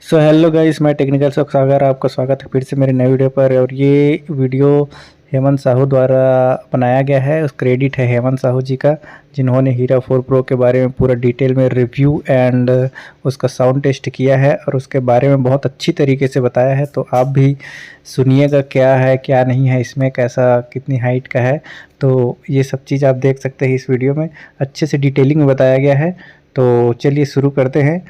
Hello guys, मैं technical shop सागर आपका स्वागत है फिर से मेरे नए वीडियो पर। और ये वीडियो हेमंत साहू द्वारा बनाया गया है। उस क्रेडिट है हेमंत साहू जी का, जिन्होंने हीरा 4 प्रो के बारे में पूरा डिटेल में रिव्यू एंड उसका साउंड टेस्ट किया है और उसके बारे में बहुत अच्छी तरीके से बताया है। तो आप भी सुनिएगा क्या है क्या नहीं है इसमें, कैसा कितनी हाइट का है। तो ये सब चीज़ आप देख सकते हैं इस वीडियो में, अच्छे से डिटेलिंग में बताया गया है। तो चलिए शुरू करते हैं।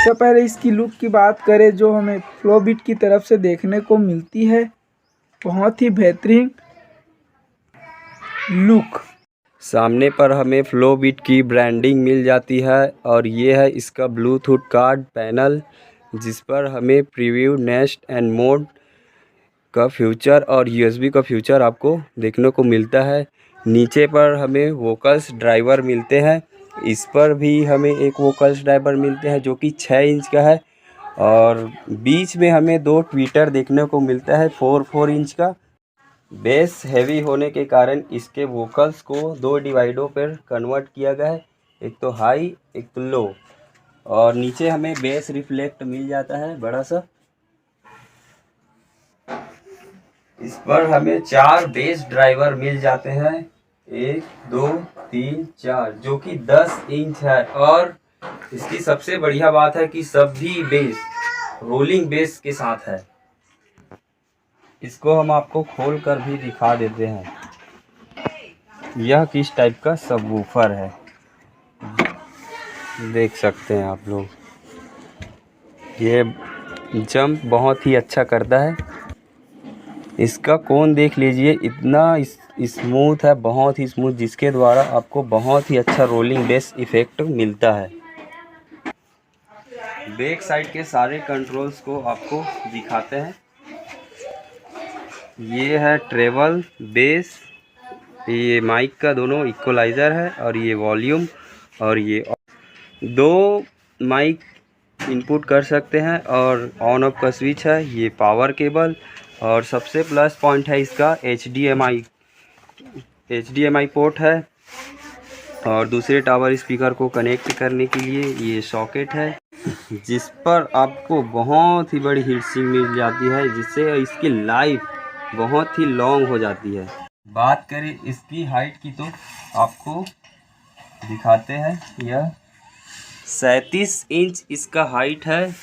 तो पहले इसकी लुक की बात करें जो हमें फ्लोबिट की तरफ से देखने को मिलती है, बहुत ही बेहतरीन लुक। सामने पर हमें फ्लोबिट की ब्रांडिंग मिल जाती है और ये है इसका ब्लूटूथ कार्ड पैनल, जिस पर हमें प्रीव्यू, नेस्ट एंड मोड का फ्यूचर और यूएसबी का फ्यूचर आपको देखने को मिलता है। नीचे पर हमें वोकल्स ड्राइवर मिलते हैं, इस पर भी हमें एक वोकल्स ड्राइवर मिलते हैं जो कि 6 इंच का है। और बीच में हमें 2 ट्विटर देखने को मिलता है 4 इंच का। बेस हैवी होने के कारण इसके वोकल्स को 2 डिवाइडों पर कन्वर्ट किया गया है, एक तो हाई एक तो लो। और नीचे हमें बेस रिफ्लेक्ट मिल जाता है बड़ा सा। इस पर हमें 4 बेस ड्राइवर मिल जाते हैं, 1 2 3 4, जो कि 10 इंच है। और इसकी सबसे बढ़िया बात है कि सभी बेस रोलिंग बेस के साथ है। इसको हम आपको खोल कर भी दिखा देते हैं, यह किस टाइप का सबवूफर है, देख सकते हैं आप लोग। ये जंप बहुत ही अच्छा करता है। इसका कोन देख लीजिए, इतना स्मूथ है, बहुत ही स्मूथ, जिसके द्वारा आपको बहुत ही अच्छा रोलिंग बेस इफेक्ट मिलता है। बैक साइड के सारे कंट्रोल्स को आपको दिखाते हैं। ये है ट्रेवल, बेस, ये माइक का दोनों इक्वलाइज़र है, और ये वॉल्यूम, और ये 2 माइक इनपुट कर सकते हैं, और ऑन ऑफ का स्विच है, ये पावर केबल। और सबसे प्लस पॉइंट है इसका HDMI पोर्ट है, और दूसरे टावर स्पीकर को कनेक्ट करने के लिए ये सॉकेट है, जिस पर आपको बहुत ही बड़ी हीटसिंक मिल जाती है, जिससे इसकी लाइफ बहुत ही लॉन्ग हो जाती है। बात करें इसकी हाइट की तो आपको दिखाते हैं, यह 37 इंच इसका हाइट है,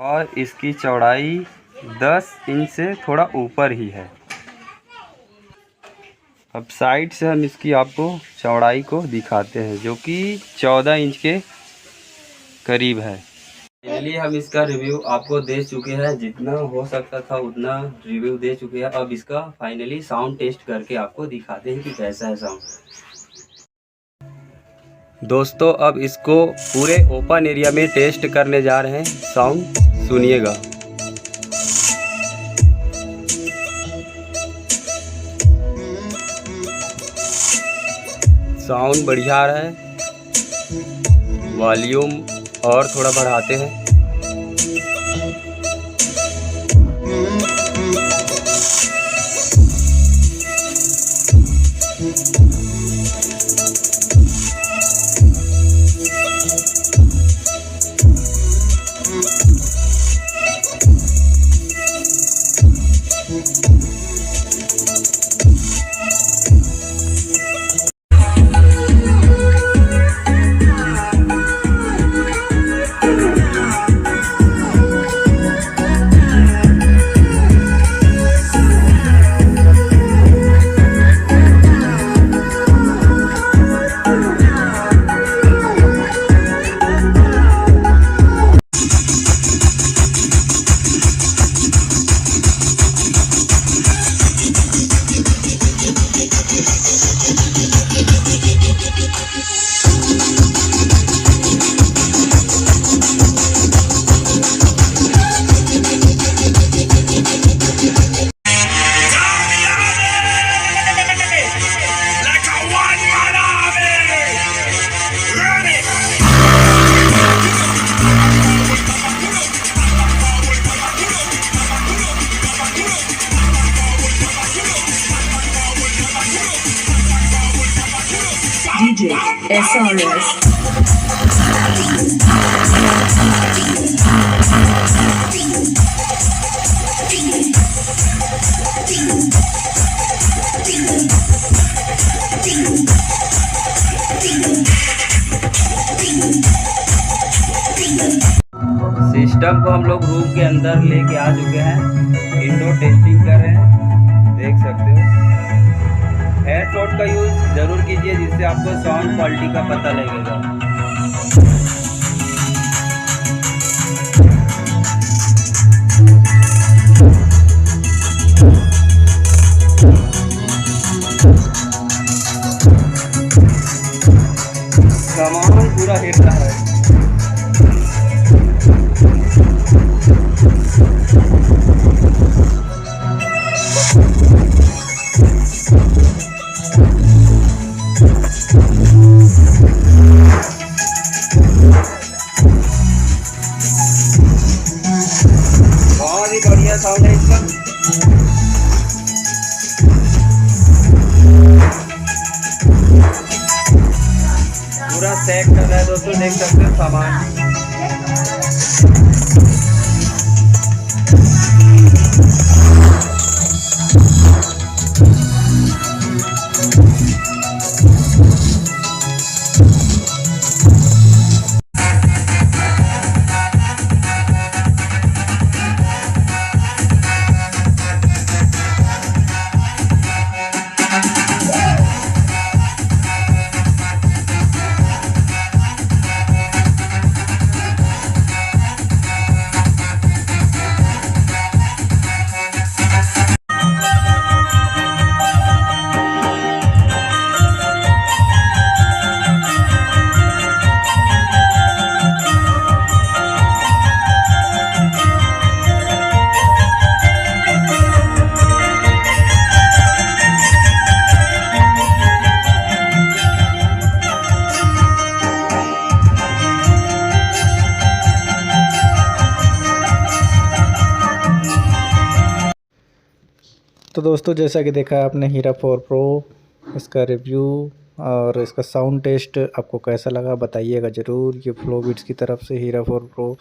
और इसकी चौड़ाई 10 इंच से थोड़ा ऊपर ही है। अब साइड से हम इसकी आपको चौड़ाई को दिखाते हैं, जो कि 14 इंच के करीब है। फाइनली हम इसका रिव्यू आपको दे चुके हैं, जितना हो सकता था उतना रिव्यू दे चुके हैं। अब इसका फाइनली साउंड टेस्ट करके आपको दिखाते हैं कि कैसा है साउंड। दोस्तों, अब इसको पूरे ओपन एरिया में टेस्ट करने जा रहे हैं। साउंड सुनिएगा। साउंड बढ़िया आ रहा है। वॉल्यूम और थोड़ा बढ़ाते हैं। SRS. सिस्टम को हम लोग रूम के अंदर लेके आ चुके हैं, इंडोर टेस्टिंग कर रहे हैं, देख सकते हो। हेडफोन का यूज़ ज़रूर कीजिए जिससे आपको साउंड क्वालिटी का पता लगेगा। सामान पूरा हिट रहा है। बहुत ही बढ़िया साउंड है इसका। पूरा सेट कर रहा है दोस्तों, देख सकते हो सामान। तो दोस्तों जैसा कि देखा आपने हीरा 4 प्रो, इसका रिव्यू और इसका साउंड टेस्ट आपको कैसा लगा बताइएगा ज़रूर। ये फ्लोबिट्स की तरफ से हीरा 4 प्रो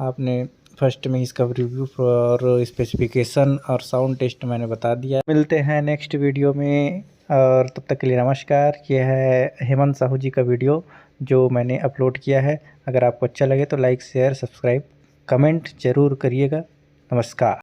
आपने फर्स्ट में इसका रिव्यू और स्पेसिफिकेशन और साउंड टेस्ट मैंने बता दिया। मिलते हैं नेक्स्ट वीडियो में और तब तक के लिए नमस्कार। यह है हेमंत साहू जी का वीडियो जो मैंने अपलोड किया है। अगर आपको अच्छा लगे तो लाइक शेयर सब्सक्राइब कमेंट ज़रूर करिएगा। नमस्कार।